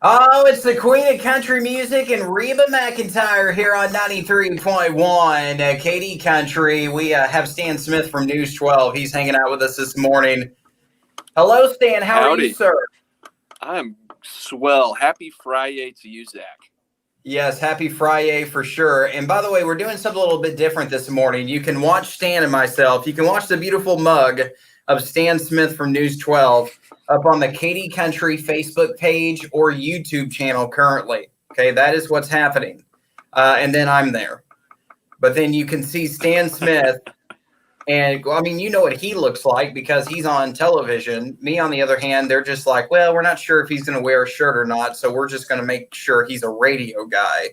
Oh, it's the queen of country music and Reba McEntire here on 93.1 Katy Country. We have Stan Smith from News 12. He's hanging out with us this morning. Hello, Stan. How are you, Howdy. sir? I'm swell. Happy Friday to you, Zach. Yes, happy Friday for sure. And by the way, we're doing something a little bit different this morning. You can watch Stan and myself. You can watch the beautiful mug of Stan Smith from News 12 up on the Katy Country Facebook page or YouTube channel currently. Okay, that is what's happening. And then I'm there. But then you can see Stan Smith. And I mean, you know what he looks like because he's on television. Me, on the other hand, they're just like, well, we're not sure if he's going to wear a shirt or not. So we're just going to make sure he's a radio guy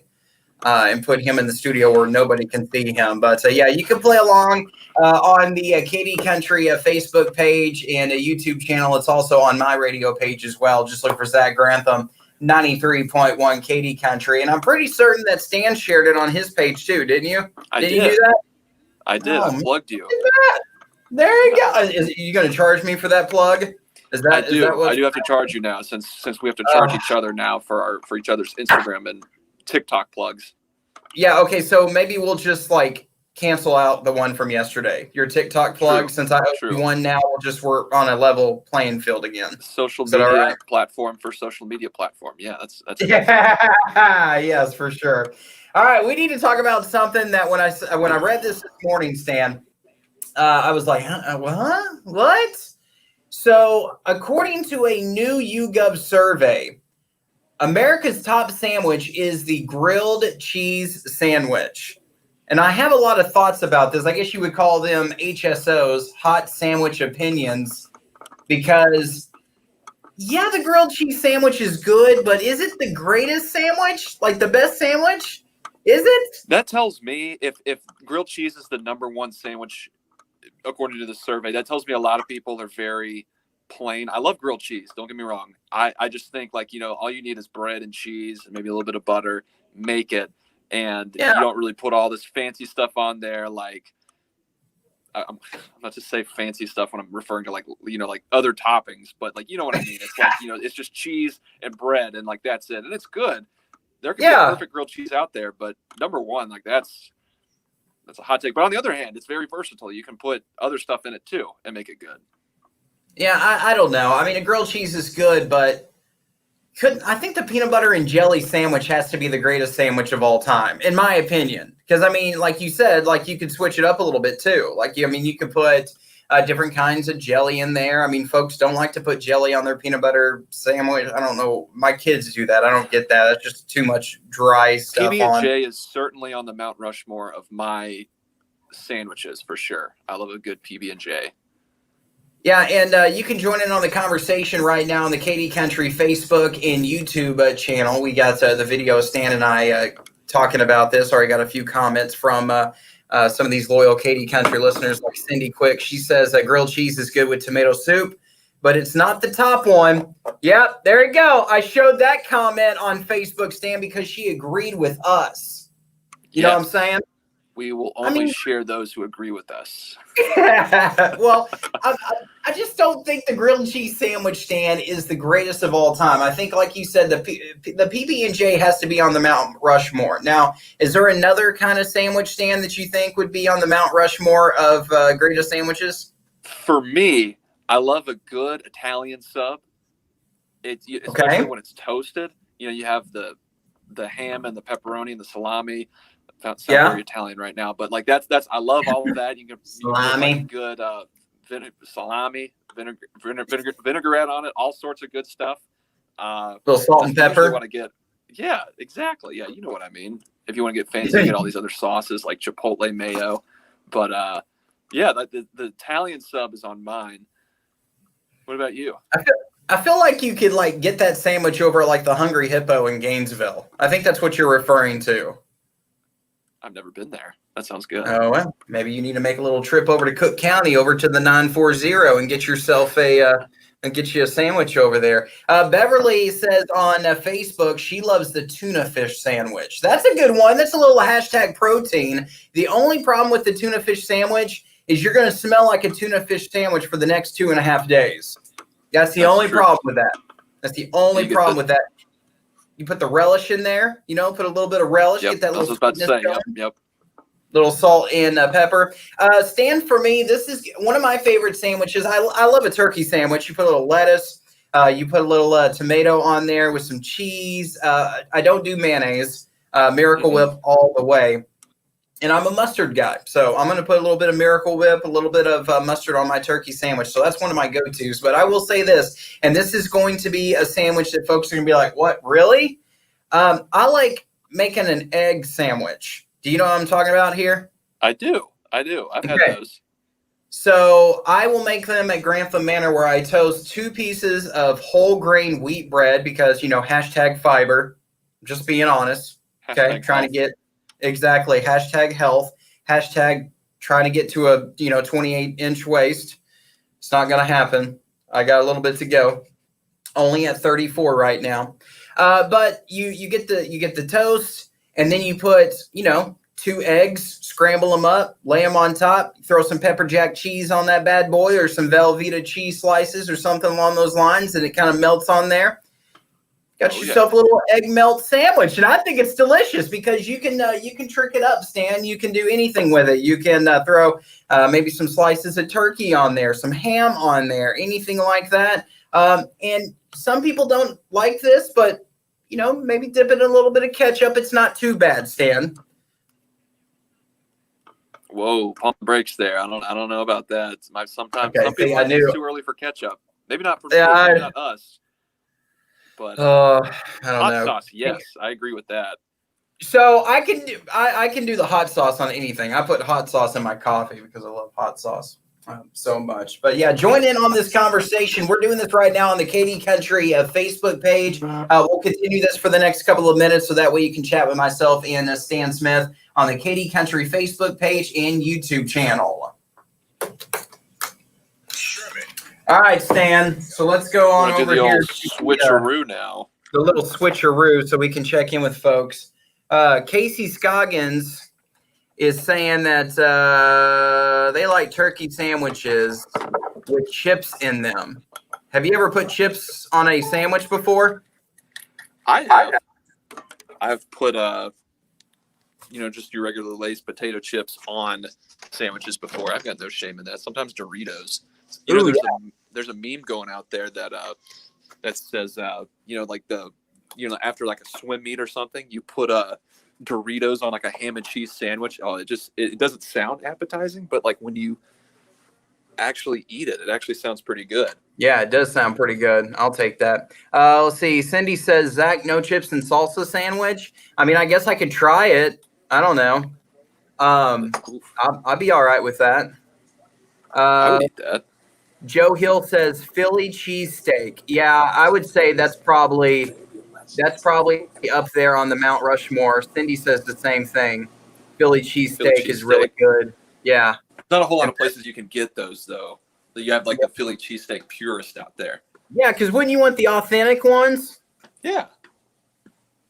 and put him in the studio where nobody can see him. But yeah, you can play along on the Katy Country Facebook page and a YouTube channel. It's also on my radio page as well. Just look for Zach Grantham, 93.1 Katy Country. And I'm pretty certain that Stan shared it on his page too, didn't you? Did you do that? I did. I plugged you. There you go. Is you going to charge me for that plug? I do have to charge you now since we have to charge each other now for each other's Instagram and TikTok plugs. Yeah. Okay. So maybe we'll just like cancel out the one from yesterday. Your TikTok plug, since I owe you one now, we'll just work on a level playing field again. Social media platform for social media platform. Yeah, that's yeah. Yes, for sure. All right, we need to talk about something that when I read this morning, Stan, I was like, what? So, according to a new YouGov survey, America's top sandwich is the grilled cheese sandwich. And I have a lot of thoughts about this. I guess you would call them HSOs, hot sandwich opinions, because yeah, the grilled cheese sandwich is good, but is it the greatest sandwich? Like the best sandwich? Is it? That tells me if grilled cheese is the number one sandwich, according to the survey, that tells me a lot of people are very plain. I love grilled cheese. Don't get me wrong. I just think all you need is bread and cheese and maybe a little bit of butter. Make it. And you don't really put all this fancy stuff on there. Like, I'm not to say fancy stuff when I'm referring to like other toppings, but you know what I mean? It's like, it's just cheese and bread and that's it. And it's good. There can be a perfect grilled cheese out there, but number one, that's a hot take. But on the other hand, it's very versatile. You can put other stuff in it too and make it good. Yeah, I don't know. I mean, a grilled cheese is good, but I think the peanut butter and jelly sandwich has to be the greatest sandwich of all time, in my opinion. Because I mean, like you said, you could switch it up a little bit too. You could put different kinds of jelly in there. I mean, folks don't like to put jelly on their peanut butter sandwich. I don't know. My kids do that. I don't get that. That's just too much dry stuff. PB&J is certainly on the Mount Rushmore of my sandwiches for sure. I love a good PB&J. Yeah, and you can join in on the conversation right now on the Katy Country Facebook and YouTube channel. We got the video of Stan and I talking about this. Already got a few comments from some of these loyal Katy Country listeners, like Cindy Quick. She says that grilled cheese is good with tomato soup, but it's not the top one. Yep, there you go. I showed that comment on Facebook, Stan, because she agreed with us. You know what I'm saying? We will only share those who agree with us. Well, I just don't think the grilled cheese sandwich, Stan, is the greatest of all time. I think, like you said, the PB&J has to be on the Mount Rushmore. Now, is there another kind of sandwich, Stan, that you think would be on the Mount Rushmore of greatest sandwiches? For me, I love a good Italian sub. Especially when it's toasted. You have the ham and the pepperoni and the salami. Sound very Italian right now, but that's I love all of that. You can put good salami, vinaigrette on it, all sorts of good stuff. A little salt and pepper. Want to get, yeah, exactly. Yeah, you know what I mean. If you want to get fancy, get all these other sauces like chipotle mayo. But the Italian sub is on mine. What about you? I feel like you could get that sandwich over at the Hungry Hippo in Gainesville. I think that's what you're referring to. I've never been there. That sounds good. Oh, well, maybe you need to make a little trip over to Cook County, over to the 940, and get yourself a sandwich over there. Beverly says on Facebook she loves the tuna fish sandwich. That's a good one. That's a little hashtag protein. The only problem with the tuna fish sandwich is you're going to smell like a tuna fish sandwich for the next 2.5 days. That's the only problem with that. That's the only problem with that. You put the relish in there, put a little bit of relish, Yep. get that I was little about to say, sweetness going. yep. Little salt and pepper. Stan, for me, this is one of my favorite sandwiches. I love a turkey sandwich. You put a little lettuce, you put a little tomato on there with some cheese. I don't do mayonnaise. Miracle Whip all the way. And I'm a mustard guy, so I'm going to put a little bit of Miracle Whip, a little bit of mustard on my turkey sandwich. So that's one of my go-tos. But I will say this, and this is going to be a sandwich that folks are going to be like, what, really? I like making an egg sandwich. Do you know what I'm talking about here? I do. I've had those. So I will make them at Grantham Manor, where I toast 2 pieces of whole grain wheat bread because, hashtag fiber, just being honest. Okay, trying to get exactly hashtag health, hashtag trying to get to a 28-inch waist. It's not going to happen. I got a little bit to go. Only at 34 right now. But you get the toast, and then you put 2 eggs, scramble them up, lay them on top, throw some pepper jack cheese on that bad boy, or some Velveeta cheese slices or something along those lines, and it kind of melts on there. Got yourself a little egg melt sandwich, and I think it's delicious because you can trick it up, Stan. You can do anything with it. You can throw maybe some slices of turkey on there, some ham on there, anything like that. And some people don't like this, but maybe dip it in a little bit of ketchup. It's not too bad, Stan. Whoa, pump the brakes there. I don't know about that. Sometimes Okay, some people think it's too early for ketchup. Maybe not for maybe not us. But I don't hot know. sauce, yes, I agree with that. So I can do the hot sauce on anything. I put hot sauce in my coffee because I love hot sauce so much. But yeah, join in on this conversation. We're doing this right now on the Katy Country Facebook page. We'll continue this for the next couple of minutes so that way you can chat with myself and Stan Smith on the Katy Country Facebook page and YouTube channel. All right, Stan. So let's go on over here. Switcheroo now. The little switcheroo, so we can check in with folks. Casey Scoggins is saying that they like turkey sandwiches with chips in them. Have you ever put chips on a sandwich before? I have. I've put just your regular Lay's potato chips on sandwiches before. I've got no shame in that. Sometimes Doritos. There's a meme going out there that says after like a swim meet or something, you put Doritos on like a ham and cheese sandwich. Oh, it doesn't sound appetizing, but like when you actually eat it actually sounds pretty good. Yeah, it does sound pretty good. I'll take that. Let's see. Cindy says, Zach, no chips and salsa sandwich. I mean, I guess I could try it. I don't know. I'll be all right with that. I would eat that. Joe Hill says Philly cheesesteak. Yeah, I would say that's probably up there on the Mount Rushmore. Cindy says the same thing. Philly cheesesteak is really good. Yeah. Not a whole lot of places you can get those though. You have like the Philly cheesesteak purist out there. Yeah, because wouldn't you want the authentic ones? Yeah.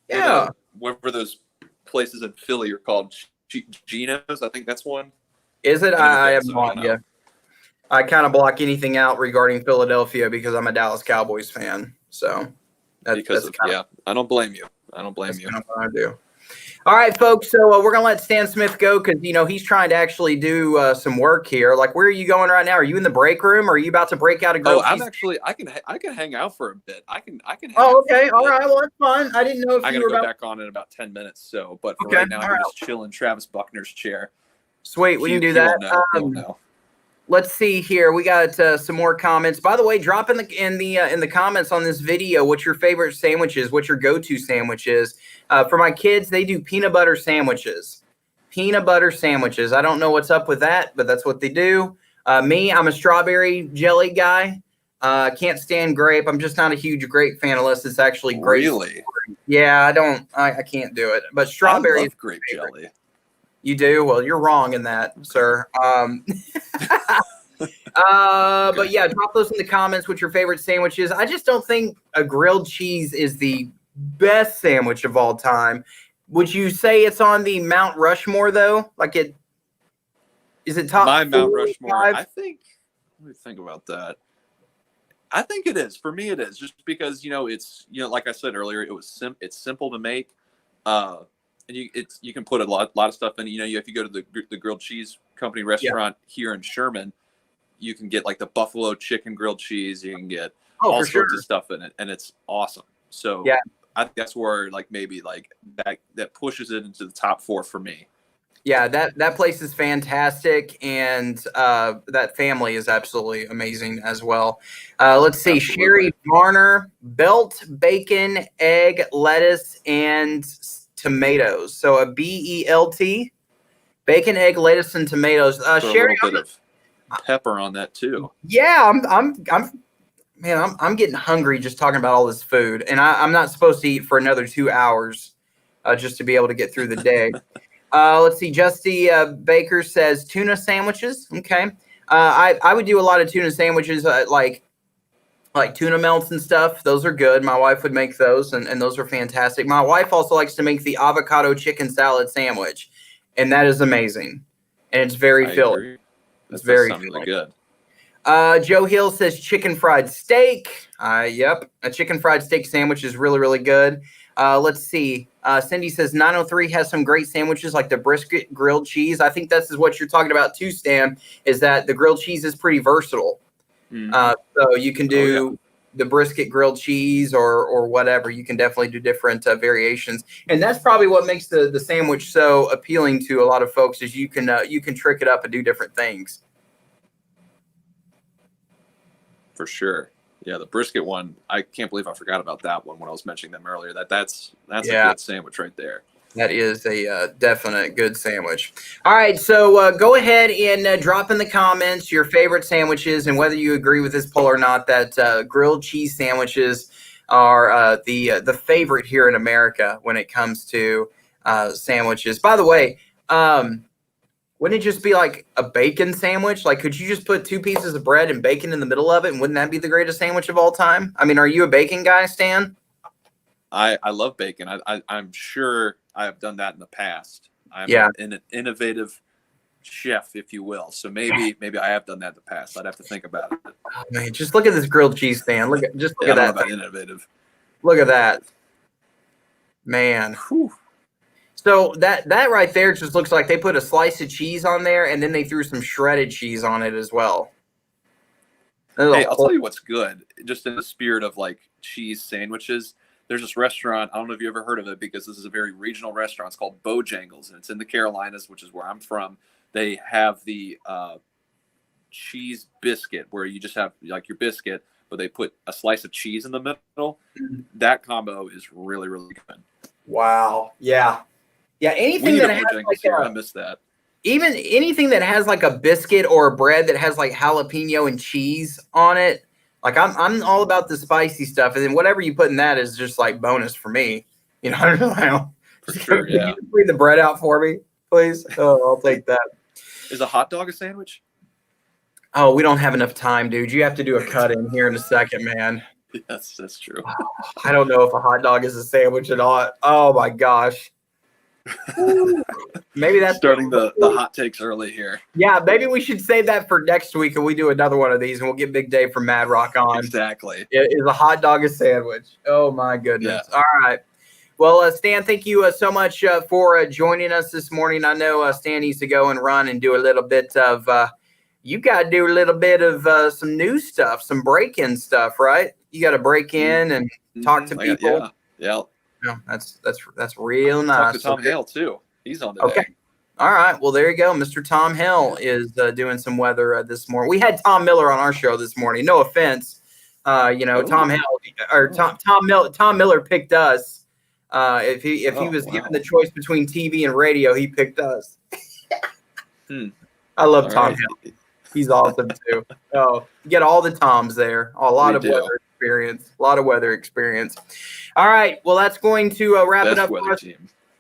Yeah. Whatever those places in Philly are called, Geno's, I think that's one. Is it? I have no idea. I kind of block anything out regarding Philadelphia because I'm a Dallas Cowboys fan. So I don't blame you. I don't blame you. Kind of what I do. All right, folks. So we're gonna let Stan Smith go because he's trying to actually do some work here. Like, where are you going right now? Are you in the break room? Or are you about to break out a go? I'm actually. I can hang out for a bit. I can. Oh, okay. All right. Well, that's fine. I didn't know if you were go back on in about 10 minutes. So, but for right now, I'm just chilling in Travis Buckner's chair. Sweet. We can do that. No. Let's see here. We got some more comments. By the way, drop in the comments on this video what your favorite sandwich is, what your go-to sandwich is. For my kids, they do peanut butter sandwiches. Peanut butter sandwiches. I don't know what's up with that, but that's what they do. Me, I'm a strawberry jelly guy. Can't stand grape. I'm just not a huge grape fan unless it's actually grape. Really? Yeah, I can't do it. But strawberry is grape jelly. You do? Well, you're wrong in that, sir. But yeah, drop those in the comments what your favorite sandwich is. I just don't think a grilled cheese is the best sandwich of all time. Would you say it's on the Mount Rushmore though? Like is it top? My Mount Rushmore. 5? I think. Let me think about that. I think it is. For me, it is, just because it's like I said earlier, it's simple to make, and you can put a lot of stuff in. If you go to the grilled cheese company restaurant here in Sherman, you can get like the buffalo chicken grilled cheese. You can get all sorts of stuff in it, and it's awesome. So yeah, I think that's where maybe that pushes it into the top 4 for me. Yeah, that place is fantastic, and that family is absolutely amazing as well. Let's see, absolutely. Sherry Varner, belt, bacon, egg, lettuce, and tomatoes. So a BELT, bacon, egg, lettuce, and tomatoes. Sherry, a little bit of pepper on that too. Yeah, I'm getting hungry just talking about all this food, and I'm not supposed to eat for another 2 hours just to be able to get through the day. Let's see. Justy Baker says tuna sandwiches. Okay. I would do a lot of tuna sandwiches, like tuna melts and stuff. Those are good. My wife would make those, and those are fantastic. My wife also likes to make the avocado chicken salad sandwich, and that is amazing. And it's very filling. It's very filling. Good. Joe Hill says chicken fried steak. Yep. A chicken fried steak sandwich is really, really good. Let's see. Cindy says 903 has some great sandwiches like the brisket grilled cheese. I think this is what you're talking about too, Stan, is that the grilled cheese is pretty versatile. So you can do the brisket grilled cheese or whatever. You can definitely do different variations. And that's probably what makes the sandwich so appealing to a lot of folks is you can trick it up and do different things. For sure. Yeah, the brisket one, I can't believe I forgot about that one when I was mentioning them earlier. That's a good sandwich right there. That is a definite good sandwich. All right, so go ahead and drop in the comments your favorite sandwiches and whether you agree with this poll or not, that grilled cheese sandwiches are the favorite here in America when it comes to sandwiches. By the way, wouldn't it just be like a bacon sandwich? Like, could you just put 2 pieces of bread and bacon in the middle of it? And wouldn't that be the greatest sandwich of all time? I mean, are you a bacon guy, Stan? I love bacon. I'm sure I have done that in the past. I'm an innovative chef, if you will. So maybe I have done that in the past. I'd have to think about it. Oh, man, just look at this grilled cheese, Stan. Look at that. About innovative. Look at that, man. Whew. So that right there just looks like they put a slice of cheese on there and then they threw some shredded cheese on it as well. Hey, I'll tell you what's good, just in the spirit of like cheese sandwiches. There's this restaurant, I don't know if you ever heard of it because this is a very regional restaurant. It's called Bojangles, and it's in the Carolinas, which is where I'm from. They have the cheese biscuit where you just have like your biscuit, but they put a slice of cheese in the middle. That combo is really, really good. Wow. Yeah. Yeah, anything that has I missed that. Even anything that has like a biscuit or a bread that has like jalapeno and cheese on it, like I'm all about the spicy stuff, and then whatever you put in that is just like bonus for me. I don't know. For sure, yeah. Can you bring the bread out for me, please? Oh, I'll take that. Is a hot dog a sandwich? Oh, we don't have enough time, dude. You have to do a cut in here in a second, man. Yes, that's true. I don't know if a hot dog is a sandwich at all. Oh my gosh. Maybe that's starting the hot takes early here. Yeah, maybe we should save that for next week and we do another one of these and we'll get Big Dave from Mad Rock on. Exactly. Is a hot dog a sandwich? Oh my goodness. Yeah. All right. Well, Stan, thank you so much for joining us this morning. I know Stan needs to go and run and do a little bit of you got to do a little bit of some new stuff, some break-in stuff, right? You got to break in and talk to people. Yeah. No, that's real nice. Talk to Tom Hale too. He's on today. Okay. All right. Well, there you go. Mr. Tom Hill is doing some weather this morning. We had Tom Miller on our show this morning. No offense. Tom Hill or Tom Miller picked us. If he was given the choice between TV and radio, he picked us. I love Tom Hill. He's awesome too. Oh, you get all the Toms there. A lot of weather experience. All right. Well, that's going to wrap it up.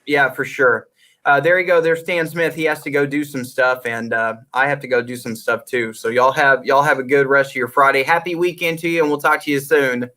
Yeah, for sure. There you go. There's Stan Smith. He has to go do some stuff, and I have to go do some stuff too. So y'all have a good rest of your Friday. Happy weekend to you, and we'll talk to you soon.